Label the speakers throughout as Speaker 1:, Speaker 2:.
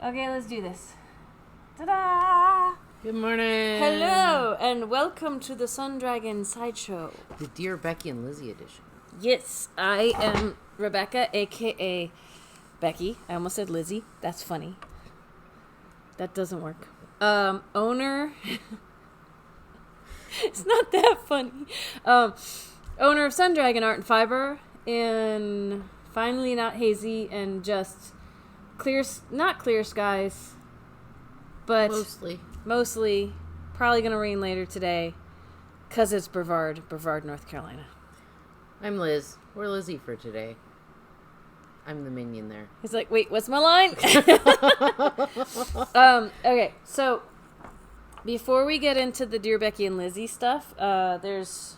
Speaker 1: Okay, let's do this. Ta-da!
Speaker 2: Good morning.
Speaker 1: Hello, and welcome to the Sun Dragon Sideshow.
Speaker 2: The Dear Becky and Lizzy edition.
Speaker 1: Yes, I am Rebecca, a.k.a. Becky. I almost said Lizzy. That's funny. That doesn't work. Owner... It's not that funny. Owner of Sun Dragon Art and Fiber, and finally not hazy and just clear, not clear skies, but mostly probably gonna rain later today, cause it's Brevard, North Carolina.
Speaker 2: I'm Liz. We're Lizzy for today. I'm the minion there.
Speaker 1: He's like, wait, what's my line? Okay, so before we get into the Dear Becky and Lizzy stuff, there's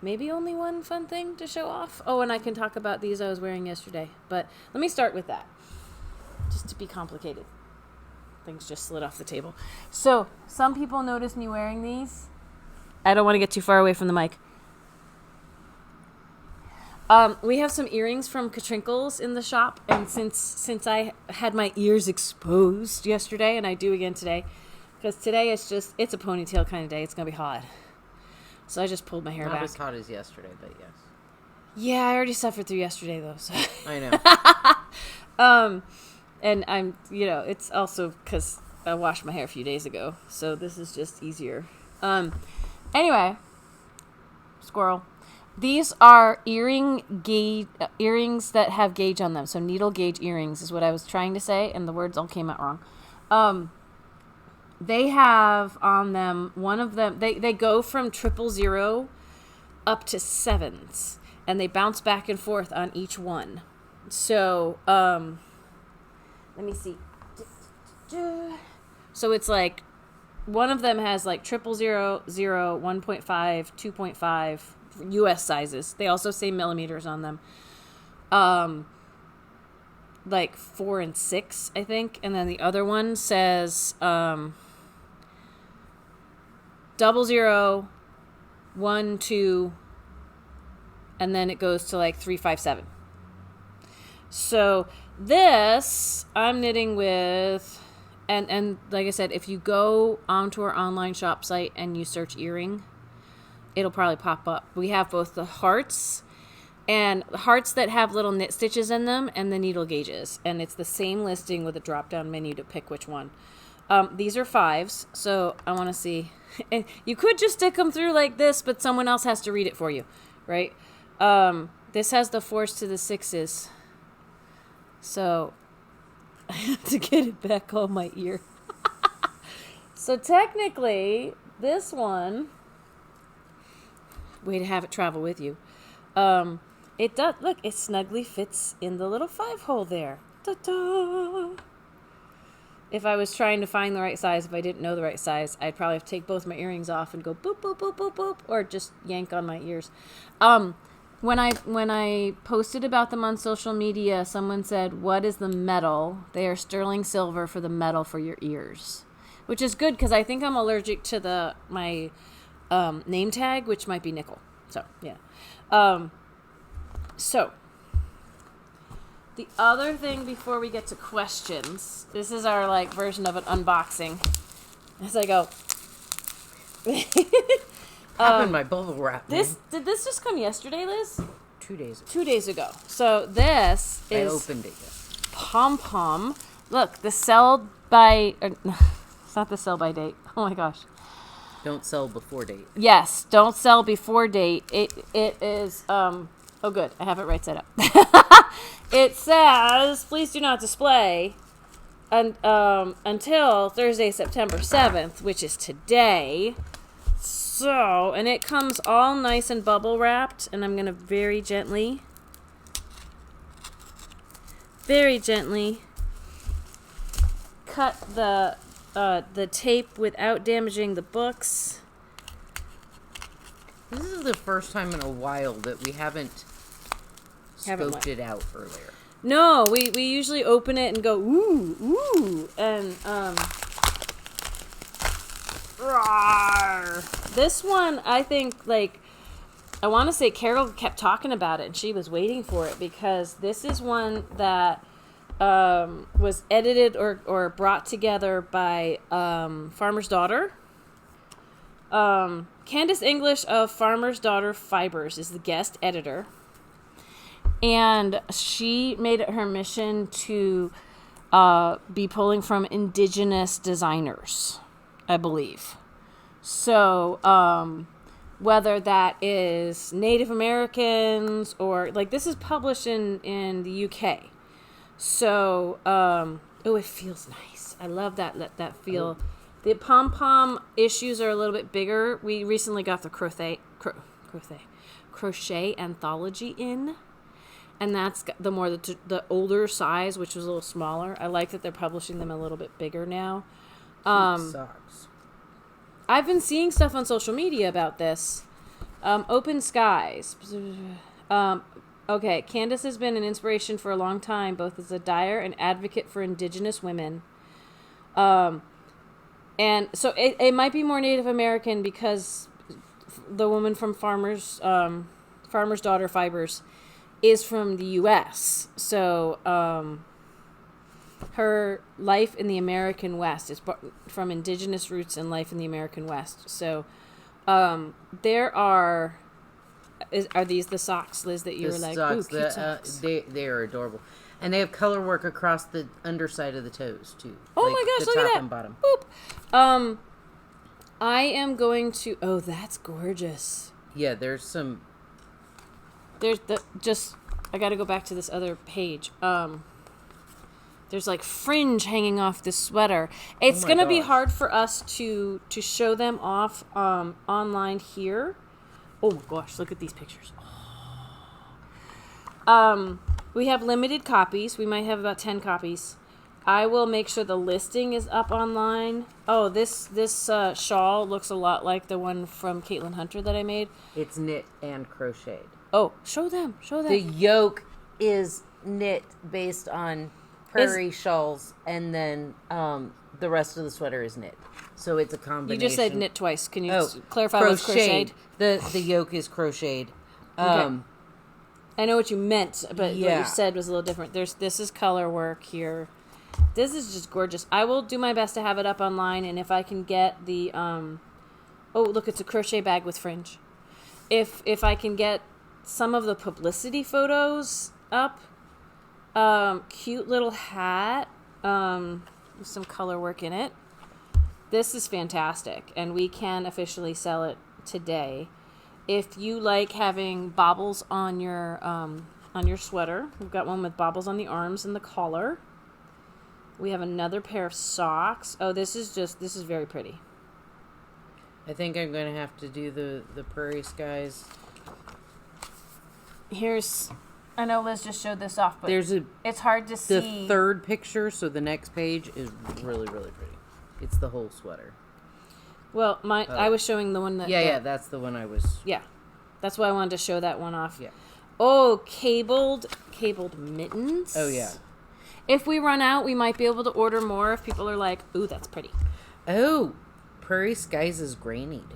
Speaker 1: maybe only one fun thing to show off. Oh, and I can talk about these I was wearing yesterday. But let me start with that, just to be complicated. Things just slid off the table. So, some people notice me wearing these. I don't want to get too far away from the mic. We have some earrings from Katrinkles in the shop, and since I had my ears exposed yesterday, and I do again today, because today it's a ponytail kind of day. It's going to be hot. So I just pulled my hair back.
Speaker 2: Not as hot as yesterday, but yes.
Speaker 1: Yeah, I already suffered through yesterday, though. So.
Speaker 2: I know.
Speaker 1: And I'm, it's also because I washed my hair a few days ago. So this is just easier. Anyway, squirrel. These are earrings that have gauge on them. So needle gauge earrings is what I was trying to say, and the words all came out wrong. They have on them, one of them, they go from 000 up to 7s, and they bounce back and forth on each one. So, let me see. So it's like, one of them has like 000, 1.5, 2.5 US sizes. They also say millimeters on them. Like 4 and 6, I think. And then the other one says, 00, 1, 2, and then it goes to like 3, 5, 7. So this I'm knitting with, and like I said, if you go onto our online shop site and you search earring, it'll probably pop up. We have both the hearts and hearts that have little knit stitches in them and the needle gauges, and it's the same listing with a drop down menu to pick which one. These are 5s, so I want to see. And you could just stick them through like this, but someone else has to read it for you, right? This has the 4s to the 6s, so I have to get it back on my ear. So technically, this one, way to have it travel with you. It does, look, it snugly fits in the little 5 hole there. Ta-da! If I was trying to find the right size, if I didn't know the right size, I'd probably have to take both my earrings off and go boop, boop, boop, boop, boop, or just yank on my ears. When I posted about them on social media, someone said, what is the metal? They are sterling silver for the metal for your ears. Which is good, because I think I'm allergic to my name tag, which might be nickel. So, yeah. So, the other thing before we get to questions, this is our version of an unboxing. As I go,
Speaker 2: I'm in my bubble wrap.
Speaker 1: Did this just come yesterday, Liz?
Speaker 2: 2 days ago.
Speaker 1: 2 days ago. So this is
Speaker 2: I opened it.
Speaker 1: Pom Pom. Look, the sell by. It's not the sell by date. Oh my gosh.
Speaker 2: Don't sell before date.
Speaker 1: Yes, don't sell before date. It is. Oh, good. I have it right set up. It says, please do not display until Thursday, September 7th, which is today. So, and it comes all nice and bubble wrapped, and I'm going to very gently cut the tape without damaging the books.
Speaker 2: This is the first time in a while that we haven't scoped it out earlier.
Speaker 1: No, we usually open it and go, ooh, and, rawr. This one, I think, I want to say Carol kept talking about it, and she was waiting for it, because this is one that was edited or brought together by Farmer's Daughter. Candace English of Farmer's Daughter Fibers is the guest editor. And she made it her mission to be pulling from indigenous designers, I believe. So, whether that is Native Americans or, like, this is published in the UK. So, it feels nice. I love that feel. The Pom Pom issues are a little bit bigger. We recently got the crochet anthology in. And that's the older size, which was a little smaller. I like that they're publishing them a little bit bigger now.
Speaker 2: Socks.
Speaker 1: I've been seeing stuff on social media about this. Open Skies. Okay, Candace has been an inspiration for a long time, both as a dyer and advocate for indigenous women. And so it might be more Native American because the woman from Farmer's Daughter Fibers is from the U.S. So her life in the American West is from indigenous roots and life in the American West. So there are these the socks, Liz, that you were like,
Speaker 2: socks,
Speaker 1: ooh, cute socks.
Speaker 2: They are adorable. And they have color work across the underside of the toes, too.
Speaker 1: Oh,
Speaker 2: like
Speaker 1: my gosh,
Speaker 2: the
Speaker 1: look
Speaker 2: top
Speaker 1: at that.
Speaker 2: and bottom.
Speaker 1: Boop. I am going to... Oh, that's gorgeous.
Speaker 2: Yeah, there's some...
Speaker 1: I got to go back to this other page. There's like fringe hanging off this sweater. It's going to be hard for us to show them off online here. Oh my gosh, look at these pictures. We have limited copies. We might have about 10 copies. I will make sure the listing is up online. Oh, this shawl looks a lot like the one from Caitlin Hunter that I made.
Speaker 2: It's knit and crocheted.
Speaker 1: Oh, show them.
Speaker 2: The yoke is knit based on prairie shawls, and then the rest of the sweater is knit. So it's a combination.
Speaker 1: You just said knit twice. Can you clarify what's crocheted?
Speaker 2: The yoke is crocheted.
Speaker 1: Okay. I know what you meant, but what you said was a little different. This is color work here. This is just gorgeous. I will do my best to have it up online, and if I can get the oh, look, it's a crochet bag with fringe. If I can get some of the publicity photos up, cute little hat with some color work in it. This is fantastic, and we can officially sell it today. If you like having baubles on your sweater, we've got one with baubles on the arms and the collar. We have another pair of socks. Oh, this is very pretty.
Speaker 2: I think I'm going to have to do the prairie skies.
Speaker 1: I know Liz just showed this off, but it's hard to see.
Speaker 2: The third picture, so the next page is really, really pretty. It's the whole sweater.
Speaker 1: Well, I was showing the one that...
Speaker 2: Yeah, that's the one I was...
Speaker 1: Yeah, that's why I wanted to show that one off.
Speaker 2: Yeah.
Speaker 1: Oh, cabled mittens.
Speaker 2: Oh, yeah.
Speaker 1: If we run out, we might be able to order more if people are like, ooh, that's pretty.
Speaker 2: Oh, Prairie Skies is grannied.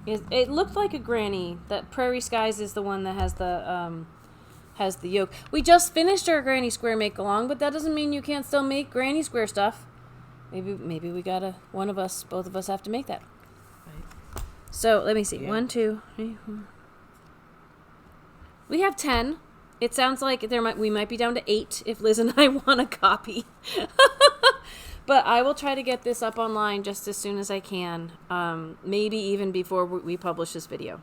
Speaker 1: It looked like a granny. That Prairie Skies is the one that has the yoke. We just finished our Granny Square make-along, but that doesn't mean you can't still make Granny Square stuff. Maybe we gotta, both of us have to make that. Right. So, let me see. Yeah. 1, 2, 3, 4. We have 10. It sounds like we might be down to 8 if Liz and I want a copy. But I will try to get this up online just as soon as I can. Maybe even before we publish this video.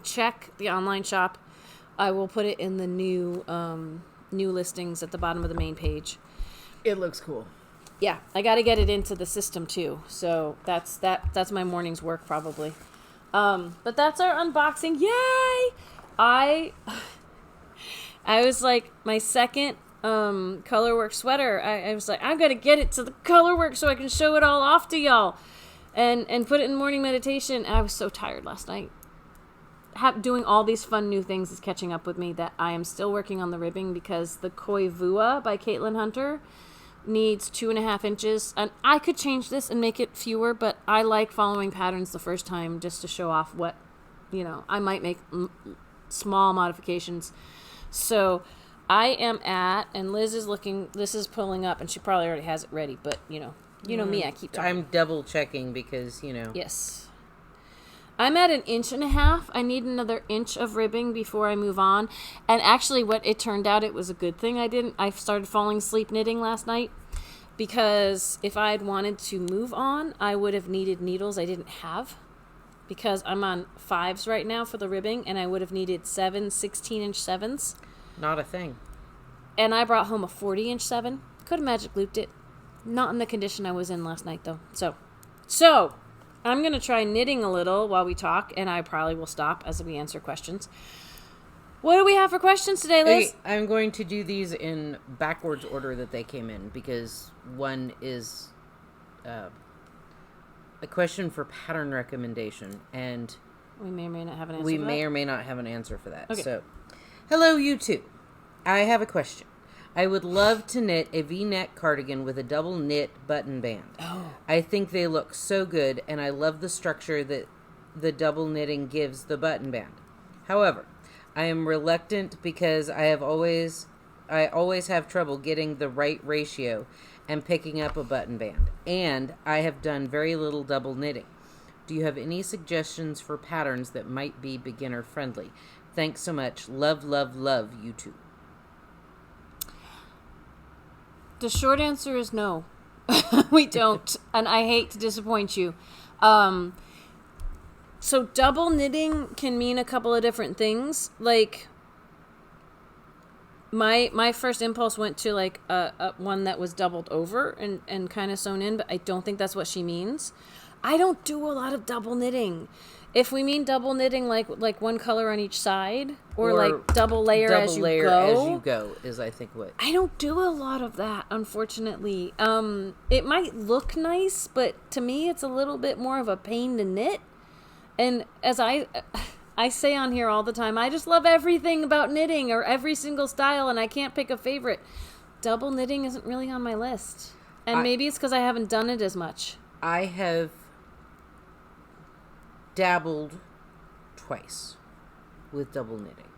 Speaker 1: Check the online shop. I will put it in the new listings at the bottom of the main page.
Speaker 2: It looks cool.
Speaker 1: Yeah, I got to get it into the system too. So that's my morning's work probably. But that's our unboxing. Yay! I was like, my second colorwork sweater. I was like, I'm gonna get it to the colorwork so I can show it all off to y'all, and put it in morning meditation. I was so tired last night. Doing all these fun new things is catching up with me that I am still working on the ribbing because the Koi Vua by Caitlin Hunter needs 2.5 inches, and I could change this and make it fewer, but I like following patterns the first time just to show off what, I might make small modifications. So I am at, and Liz is pulling up, and she probably already has it ready, but, you know me, I keep talking.
Speaker 2: I'm double checking because,
Speaker 1: Yes. I'm at 1.5 inches. I need another inch of ribbing before I move on. And actually, what it turned out, it was a good thing I started falling asleep knitting last night, because if I had wanted to move on, I would have needed needles I didn't have, because I'm on 5s right now for the ribbing, and I would have needed 16-inch 7s.
Speaker 2: Not a thing.
Speaker 1: And I brought home a 40-inch 7. Could have magic looped it. Not in the condition I was in last night, though. So I'm going to try knitting a little while we talk, and I probably will stop as we answer questions. What do we have for questions today, Liz?
Speaker 2: Okay, I'm going to do these in backwards order that they came in, because one is a question for pattern recommendation, and
Speaker 1: we may or may not have an answer
Speaker 2: we
Speaker 1: for
Speaker 2: may
Speaker 1: that.
Speaker 2: or may not have an answer for that.
Speaker 1: Okay.
Speaker 2: So, hello, you two. I have a question. I would love to knit a V-neck cardigan with a double knit button band.
Speaker 1: Oh.
Speaker 2: I think they look so good, and I love the structure that the double knitting gives the button band. However, I am reluctant because I always have trouble getting the right ratio and picking up a button band, and I have done very little double knitting. Do you have any suggestions for patterns that might be beginner friendly? Thanks so much. Love, love, love, you two.
Speaker 1: The short answer is no. We don't. And I hate to disappoint you. So double knitting can mean a couple of different things. Like, my first impulse went to like a one that was doubled over and kind of sewn in, but I don't think that's what she means. I don't do a lot of double knitting. If we mean double knitting, like one color on each side, or like double layer as you
Speaker 2: go is, I think, what.
Speaker 1: I don't do a lot of that, unfortunately. It might look nice, but to me, it's a little bit more of a pain to knit. And as I say on here all the time, I just love everything about knitting, or every single style, and I can't pick a favorite. Double knitting isn't really on my list, and maybe it's because I haven't done it as much.
Speaker 2: I have dabbled twice with double knitting.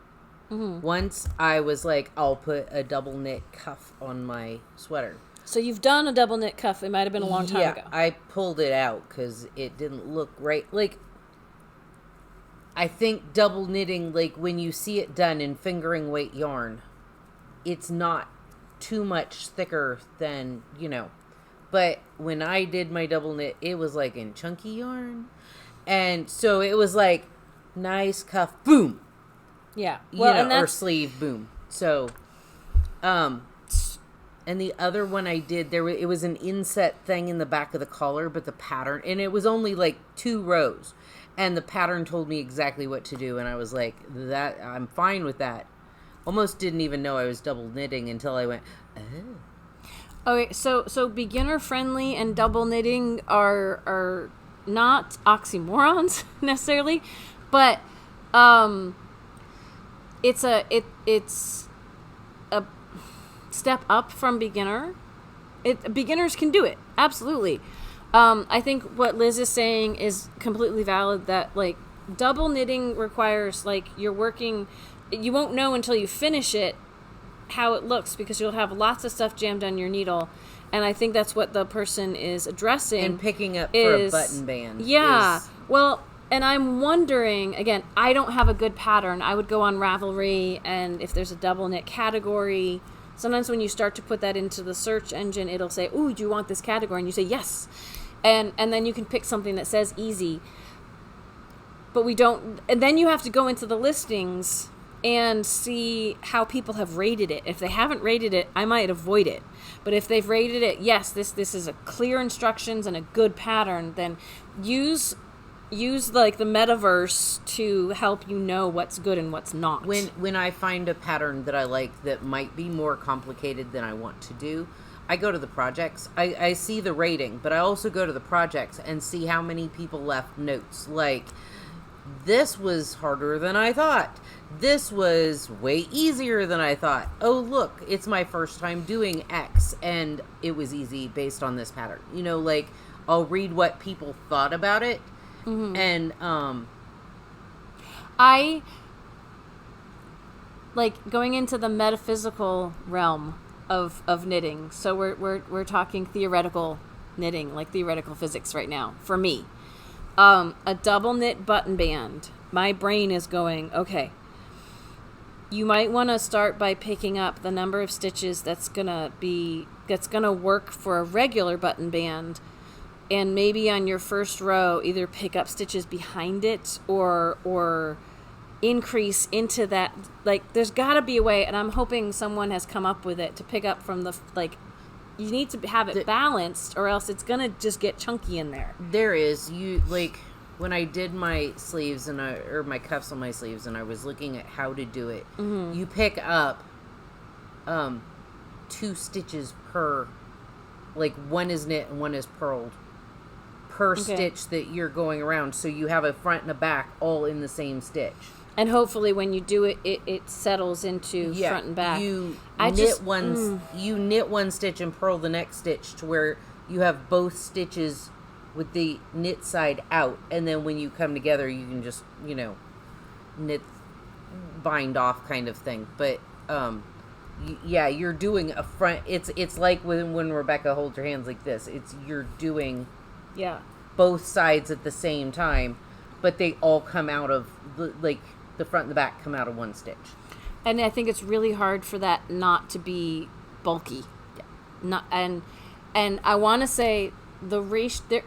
Speaker 2: Mm-hmm. Once I was like, I'll put a double knit cuff on my sweater.
Speaker 1: So you've done a double knit cuff. It might have been a long time ago.
Speaker 2: I pulled it out because it didn't look right. Like, I think double knitting, like when you see it done in fingering weight yarn, it's not too much thicker than, but when I did my double knit, it was like in chunky yarn. And so it was like nice cuff, boom.
Speaker 1: Yeah.
Speaker 2: Well, or sleeve, boom. So, and the other one I did, it was an inset thing in the back of the collar, but the pattern, and it was only like 2 rows, and the pattern told me exactly what to do, and I was like, I'm fine with that. Almost didn't even know I was double knitting until I went, oh.
Speaker 1: Okay, so beginner friendly and double knitting are not oxymorons necessarily, but it's a step up from beginner. Beginners can do it, absolutely. I think what Liz is saying is completely valid, that like double knitting requires, like, you won't know until you finish it how it looks, because you'll have lots of stuff jammed on your needle. And I think that's what the person is addressing.
Speaker 2: And picking up for a button band.
Speaker 1: Yeah. Well, and I'm wondering, again, I don't have a good pattern. I would go on Ravelry, and if there's a double knit category, sometimes when you start to put that into the search engine, it'll say, ooh, do you want this category? And you say, yes. And then you can pick something that says easy. But we don't, and then you have to go into the listings and see how people have rated it. If they haven't rated it, I might avoid it. But if they've rated it, yes, this is a clear instructions and a good pattern, then use like the metaverse to help you know what's good and what's not.
Speaker 2: When I find a pattern that I like that might be more complicated than I want to do, I go to the projects. I see the rating, but I also go to the projects and see how many people left notes. Like, this was harder than I thought. This was way easier than I thought. Oh, look, it's my first time doing X, and it was easy based on this pattern. Like, I'll read what people thought about it, and
Speaker 1: like going into the metaphysical realm of knitting. So we're talking theoretical knitting, like theoretical physics right now for me. A double knit button band. My brain is going, okay, you might want to start by picking up the number of stitches that's gonna work for a regular button band, and maybe on your first row either pick up stitches behind it or increase into that. Like, there's got to be a way, and I'm hoping someone has come up with it, to pick up from the, like, you need to have it balanced, or else it's gonna just get chunky in there.
Speaker 2: There is, you, like, when I did my sleeves or my cuffs on my sleeves, and I was looking at how to do it, you pick up 2 stitches per, like, one is knit and one is purled per stitch that you're going around, so you have a front and a back all in the same stitch.
Speaker 1: And hopefully when you do it, it settles into front and back.
Speaker 2: You knit one stitch and purl the next stitch to where you have both stitches with the knit side out, and then when you come together, you can just, knit, bind off kind of thing. But you're doing a front. It's like when Rebecca holds her hands like this. You're doing both sides at the same time, but they all come out of the front and the back come out of one stitch.
Speaker 1: And I think it's really hard for that not to be bulky. Yeah. And I want to say there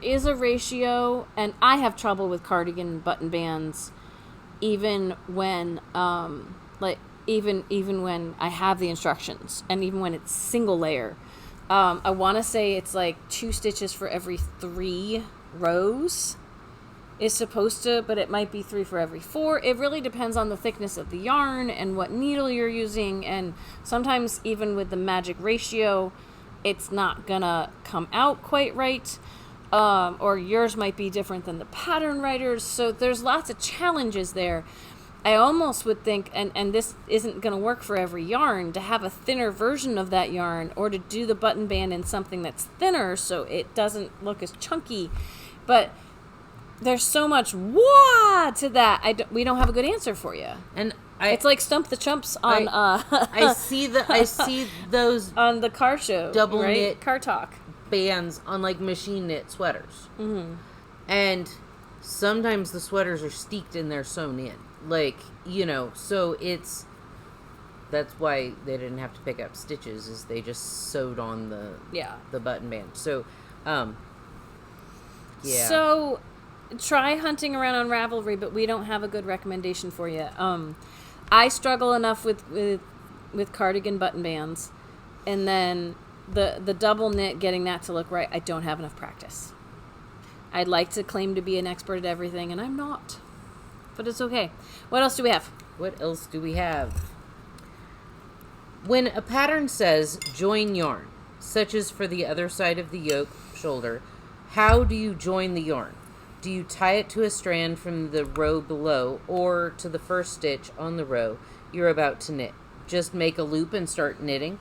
Speaker 1: is a ratio, and I have trouble with cardigan button bands, even when even when I have the instructions, and even when it's single layer. I want to say it's like 2 stitches for every 3 rows is supposed to, but it might be 3 for every 4. It really depends on the thickness of the yarn and what needle you're using, and sometimes even with the magic ratio, it's not gonna come out quite right, or yours might be different than the pattern writers, so there's lots of challenges there. I almost would think, and this isn't going to work for every yarn, to have a thinner version of that yarn, or to do the button band in something that's thinner so it doesn't look as chunky. But there's so much to that. We don't have a good answer for you. And it's like Stump the Chumps on
Speaker 2: I see those
Speaker 1: on the car show,
Speaker 2: double
Speaker 1: right?
Speaker 2: knit
Speaker 1: car talk
Speaker 2: bands on like machine knit sweaters. And sometimes the sweaters are steeked and they're sewn in. Like, so that's why they didn't have to pick up stitches, is they just sewed on the button band. So,
Speaker 1: So, try hunting around on Ravelry, but we don't have a good recommendation for you. I struggle enough with cardigan button bands, and then the double knit, getting that to look right, I don't have enough practice. I'd like to claim to be an expert at everything, and I'm not. But it's okay. What else do we have? When a pattern says join yarn, such as for the other side of the yoke shoulder, how do you join the yarn? Do you tie it to a strand from the row below, or to the first stitch on the row you're about to knit? Just make a loop and start knitting?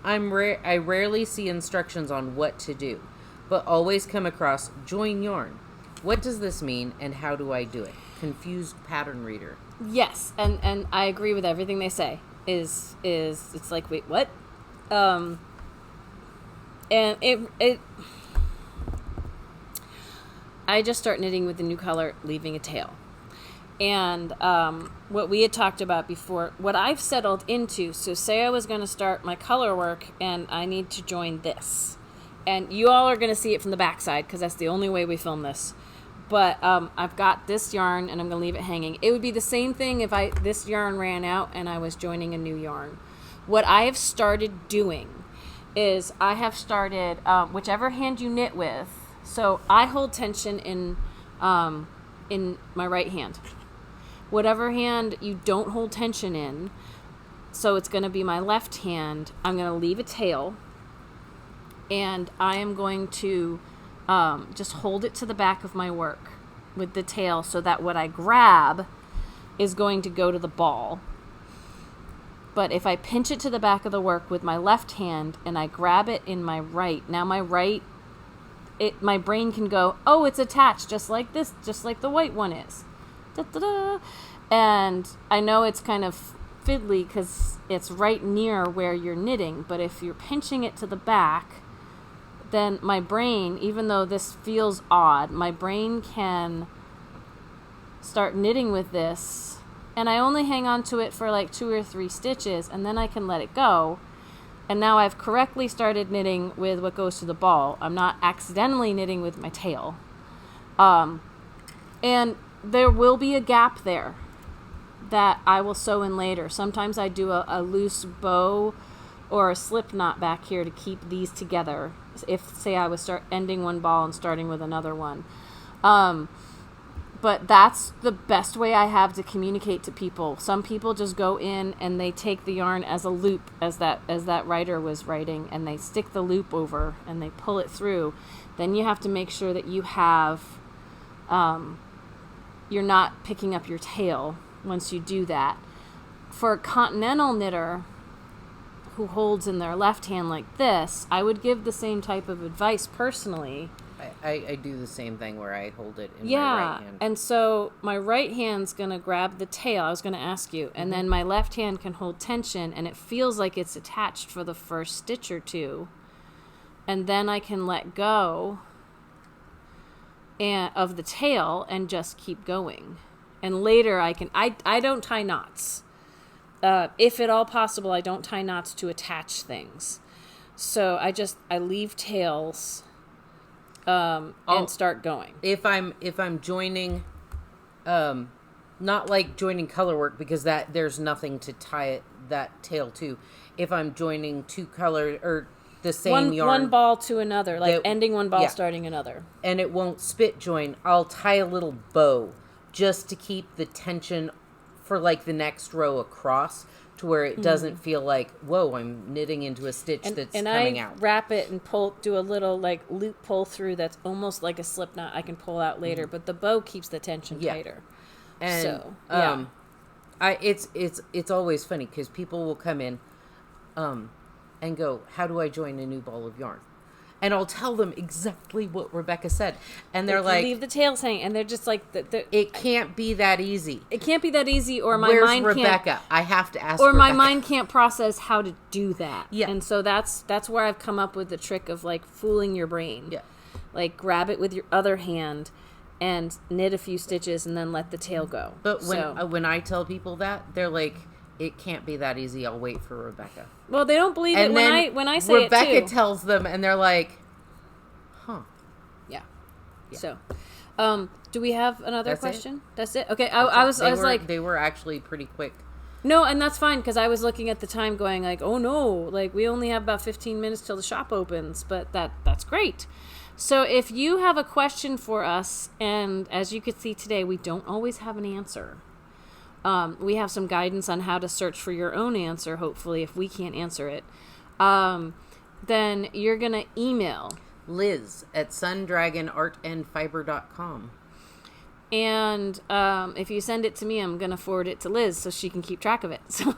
Speaker 1: I rarely see instructions on what to do, but always come across join yarn. What does this mean, and how do I do it? Confused pattern reader. Yes, and I agree with everything they say. Is it's like, wait, what? And it I just start knitting with the new color, leaving a tail. And what we had talked about before, what I've settled into, so say I was going to start my color work and I need to join this. And you all are going to see it from the backside because that's the only way we film this. But I've got this yarn and I'm going to leave it hanging. It would be the same thing if this yarn ran out and I was joining a new yarn. What I have started doing is I have started, whichever hand you knit with, so I hold tension in my right hand. Whatever hand you don't hold tension in, so it's going to be my left hand, I'm going to leave a tail, and I am going to just hold it to the back of my work with the tail, so that what I grab is going to go to the ball. But if I pinch it to the back of the work with my left hand and I grab it in my right, now my right, my brain can go, oh, it's attached just like this, just like the white one is. Da-da-da. And I know it's kind of fiddly because it's right near where you're knitting, but if you're pinching it to the back, then my brain, even though this feels odd, my brain can start knitting with this, and I only hang on to it for like 2 or 3 stitches, and then I can let it go. And now I've correctly started knitting with what goes to the ball. I'm not accidentally knitting with my tail. And there will be a gap there that I will sew in later. Sometimes I do a loose bow or a slip knot back here to keep these together. If, say, I was ending one ball and starting with another one. But that's the best way I have to communicate to people. Some people just go in and they take the yarn as a loop, as that writer was writing, and they stick the loop over and they pull it through. Then you have to make sure that you have, you're not picking up your tail once you do that. For a continental knitter who holds in their left hand like this, I would give the same type of advice personally.
Speaker 2: I do the same thing where I hold it in my right hand.
Speaker 1: And so my right hand's going to grab the tail. I was going to ask you. And then my left hand can hold tension, and it feels like it's attached for the first stitch or two. And then I can let go of the tail and just keep going. And later I can... I don't tie knots. If at all possible, I don't tie knots to attach things. So I leave tails... and start going.
Speaker 2: If I'm joining, not like joining colorwork, because there's nothing to tie that tail to. If I'm joining 2 color or the same yarn,
Speaker 1: one ball to another, like ending one ball, starting another,
Speaker 2: and it won't spit join, I'll tie a little bow just to keep the tension for like the next row across, to where it doesn't feel like, whoa, I'm knitting into a stitch that's coming out.
Speaker 1: And I wrap it and do a little like loop pull through that's almost like a slip knot I can pull out later, but the bow keeps the tension tighter.
Speaker 2: And
Speaker 1: so,
Speaker 2: it's always funny because people will come in and go, how do I join a new ball of yarn? And I'll tell them exactly what Rebecca said. And they're like...
Speaker 1: leave the tails hanging. And they're just like...
Speaker 2: it can't be that easy.
Speaker 1: It can't be that easy, or my
Speaker 2: Where's
Speaker 1: mind
Speaker 2: Rebecca?
Speaker 1: can't...
Speaker 2: I have to ask
Speaker 1: Or
Speaker 2: Rebecca.
Speaker 1: my mind can't process how to do that.
Speaker 2: Yeah.
Speaker 1: And so that's where I've come up with the trick of, like, fooling your brain.
Speaker 2: Yeah.
Speaker 1: Like, grab it with your other hand and knit a few stitches and then let the tail go.
Speaker 2: But when I tell people that, they're like... it can't be that easy. I'll wait for Rebecca.
Speaker 1: Well, they don't believe
Speaker 2: and
Speaker 1: it when I say
Speaker 2: Rebecca
Speaker 1: it too.
Speaker 2: Rebecca tells them, and they're like, huh.
Speaker 1: Yeah. So, do we have another question? That's it? Okay. I was like...
Speaker 2: They were actually pretty quick.
Speaker 1: No, and that's fine, because I was looking at the time going like, oh no, like we only have about 15 minutes till the shop opens, but that's great. So if you have a question for us, and as you could see today, we don't always have an answer. We have some guidance on how to search for your own answer, hopefully, if we can't answer it. Then you're going to email
Speaker 2: Liz at sundragonartandfiber.com.
Speaker 1: And if you send it to me, I'm going to forward it to Liz so she can keep track of it. So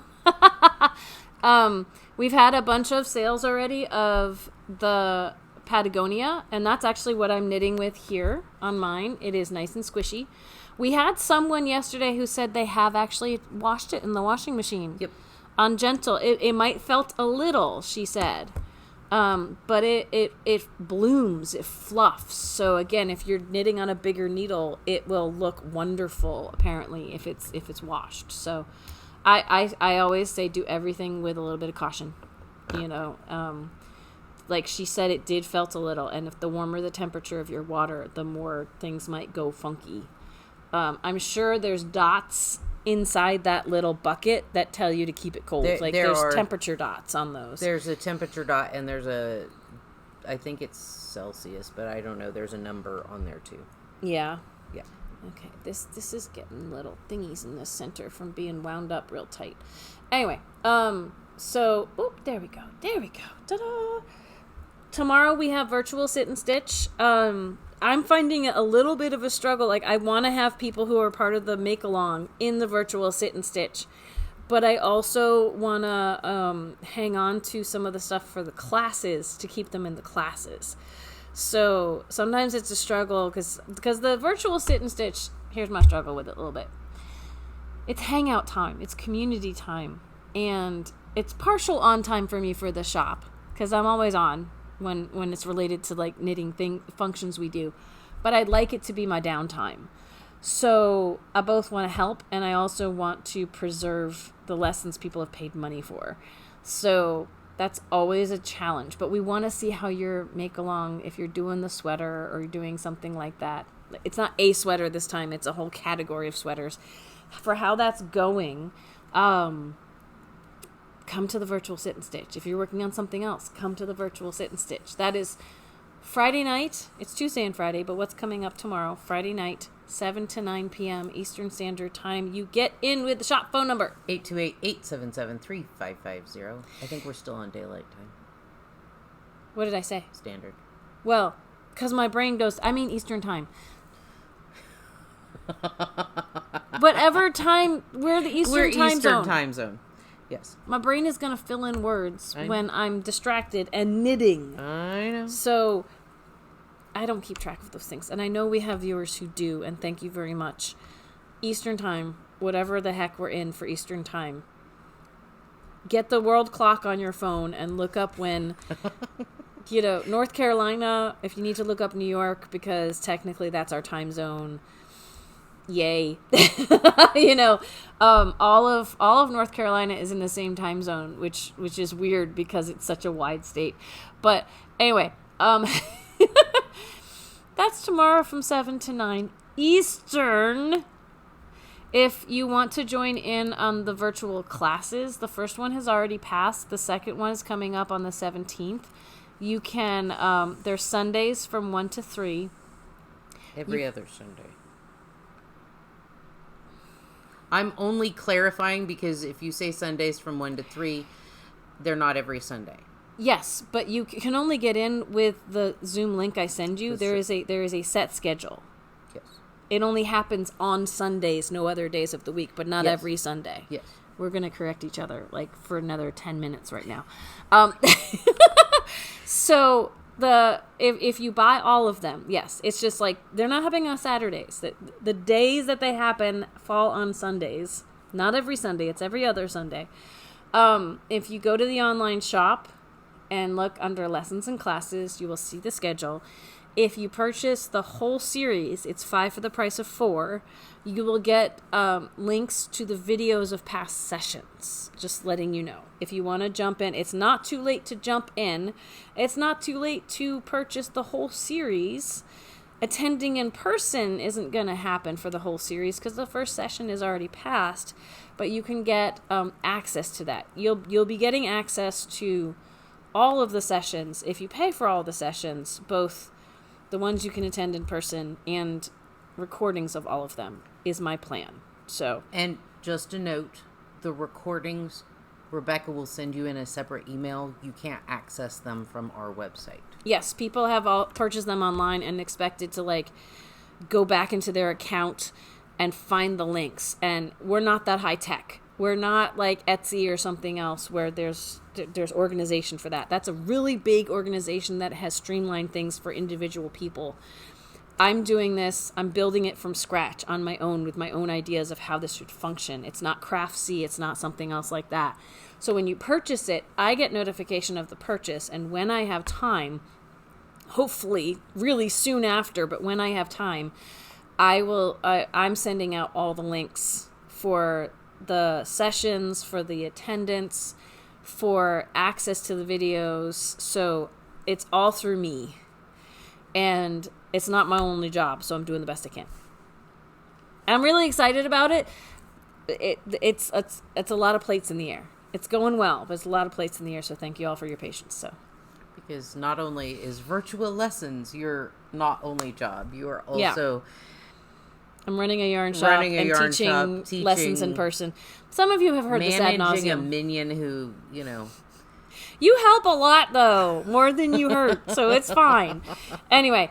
Speaker 1: we've had a bunch of sales already of the Patagonia, and that's actually what I'm knitting with here on mine. It is nice and squishy. We had someone yesterday who said they have actually washed it in the washing machine.
Speaker 2: Yep.
Speaker 1: On gentle. It might felt a little, she said. But it blooms, it fluffs. So again, if you're knitting on a bigger needle, it will look wonderful, apparently, if it's washed. So I always say do everything with a little bit of caution. You know, like she said, it did felt a little, and if the warmer the temperature of your water, the more things might go funky. I'm sure there's dots inside that little bucket that tell you to keep it cold. There's temperature dots on those.
Speaker 2: There's a temperature dot, and I think it's Celsius, but I don't know. There's a number on there too.
Speaker 1: Yeah.
Speaker 2: Yeah.
Speaker 1: Okay. This is getting little thingies in the center from being wound up real tight. Anyway, so there we go. Ta-da! Tomorrow we have virtual sit and stitch. I'm finding it a little bit of a struggle. Like, I want to have people who are part of the make-along in the virtual sit and stitch. But I also want to hang on to some of the stuff for the classes to keep them in the classes. So sometimes it's a struggle because the virtual sit and stitch, here's my struggle with it a little bit. it's hangout time. It's community time. And it's partial on time for me for the shop, because I'm always on when it's related to like knitting functions we do. But I'd like it to be my downtime. So I both want to help, and I also want to preserve the lessons people have paid money for. So that's always a challenge. But we want to see how your make-along, if you're doing the sweater or you're doing something like that. It's not a sweater this time. It's a whole category of sweaters. For how that's going, come to the virtual sit and stitch. If you're working on something else, come to the virtual sit and stitch. That is Friday night. It's Tuesday and Friday, but what's coming up tomorrow? Friday night, 7 to 9 p.m. Eastern Standard Time. You get in with the shop phone number.
Speaker 2: 828-877-3550. I think we're still on daylight time.
Speaker 1: What did I say?
Speaker 2: Standard.
Speaker 1: Well, because my brain goes, I mean Eastern Time. Whatever time, we're the Eastern time zone.
Speaker 2: Yes.
Speaker 1: My brain is going to fill in words when I'm distracted and knitting.
Speaker 2: I know.
Speaker 1: So I don't keep track of those things. And I know we have viewers who do, and thank you very much. Eastern time, whatever the heck we're in for Eastern time. Get the world clock on your phone and look up when, North Carolina, if you need to look up New York, because technically that's our time zone. Yay. All of North Carolina is in the same time zone, which is weird because it's such a wide state. But anyway, that's tomorrow from 7 to 9 Eastern. If you want to join in on the virtual classes, the first one has already passed. The second one is coming up on the 17th. You can, there's Sundays from 1 to 3.
Speaker 2: Every other Sunday. I'm only clarifying because if you say Sundays from 1 to 3, they're not every Sunday.
Speaker 1: Yes, but you can only get in with the Zoom link I send you. There is a set schedule.
Speaker 2: Yes.
Speaker 1: It only happens on Sundays, no other days of the week, but not every Sunday.
Speaker 2: Yes.
Speaker 1: We're going to correct each other for another 10 minutes right now. So if you buy all of them, yes, it's just like they're not happening on Saturdays. The days that they happen fall on Sundays. Not every Sunday, it's every other Sunday. If you go to the online shop and look under lessons and classes, you will see the schedule. If you purchase the whole series, it's 5 for the price of 4. You will get links to the videos of past sessions. Just letting you know. If you want to jump in, it's not too late to jump in. It's not too late to purchase the whole series. Attending in person isn't going to happen for the whole series because the first session is already passed. But you can get access to that. You'll be getting access to all of the sessions if you pay for all the sessions, both the ones you can attend in person and recordings of all of them is my plan. So,
Speaker 2: and just a note, the recordings Rebecca will send you in a separate email. You can't access them from our website.
Speaker 1: Yes, people have all purchased them online and expected to go back into their account and find the links. And we're not that high tech. We're not like Etsy or something else where there's organization for that. That's a really big organization that has streamlined things for individual people. I'm doing this. I'm building it from scratch on my own with my own ideas of how this should function. It's not Craftsy. It's not something else like that. So when you purchase it, I get notification of the purchase. And when I have time, hopefully really soon after, but when I have time, I'm sending out all the links for the sessions, for the attendance, for access to the videos. So it's all through me. And it's not my only job, so I'm doing the best I can. I'm really excited about it. It's a lot of plates in the air. It's going well, but it's a lot of plates in the air, so thank you all for your patience. So,
Speaker 2: because not only is virtual lessons your not only job, you are also...
Speaker 1: Yeah. I'm running a yarn shop and teaching lessons in person. Some of you have heard this ad nauseum.
Speaker 2: Managing a minion who,
Speaker 1: You help a lot, though, more than you hurt, so it's fine. Anyway,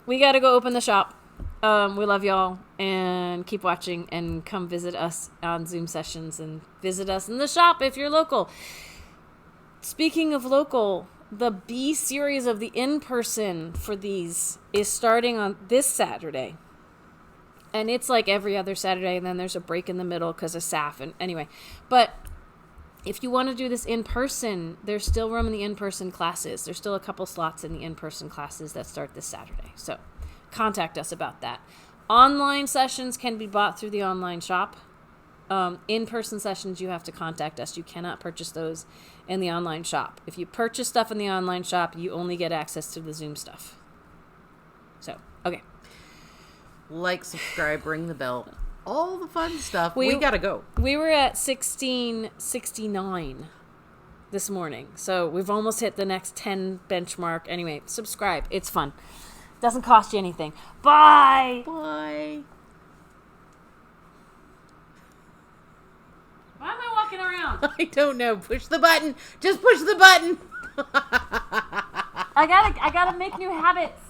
Speaker 1: we got to go open the shop. We love y'all, and keep watching, and come visit us on Zoom sessions, and visit us in the shop if you're local. Speaking of local, the B series of the in-person for these is starting on this Saturday. And it's like every other Saturday, and then there's a break in the middle because of SAF. And anyway, but if you want to do this in person, there's still room in the in-person classes. There's still a couple slots in the in-person classes that start this Saturday. So contact us about that. Online sessions can be bought through the online shop. In-person sessions, you have to contact us. You cannot purchase those in the online shop. If you purchase stuff in the online shop, you only get access to the Zoom stuff. So, okay.
Speaker 2: Like, subscribe, ring the bell. All the fun stuff. We gotta go.
Speaker 1: We were at 1669 this morning. So we've almost hit the next 10 benchmark. Anyway, subscribe. It's fun. Doesn't cost you anything. Bye.
Speaker 2: Bye.
Speaker 1: Why am I walking around?
Speaker 2: I don't know. Push the button. Just push the button.
Speaker 1: I gotta make new habits.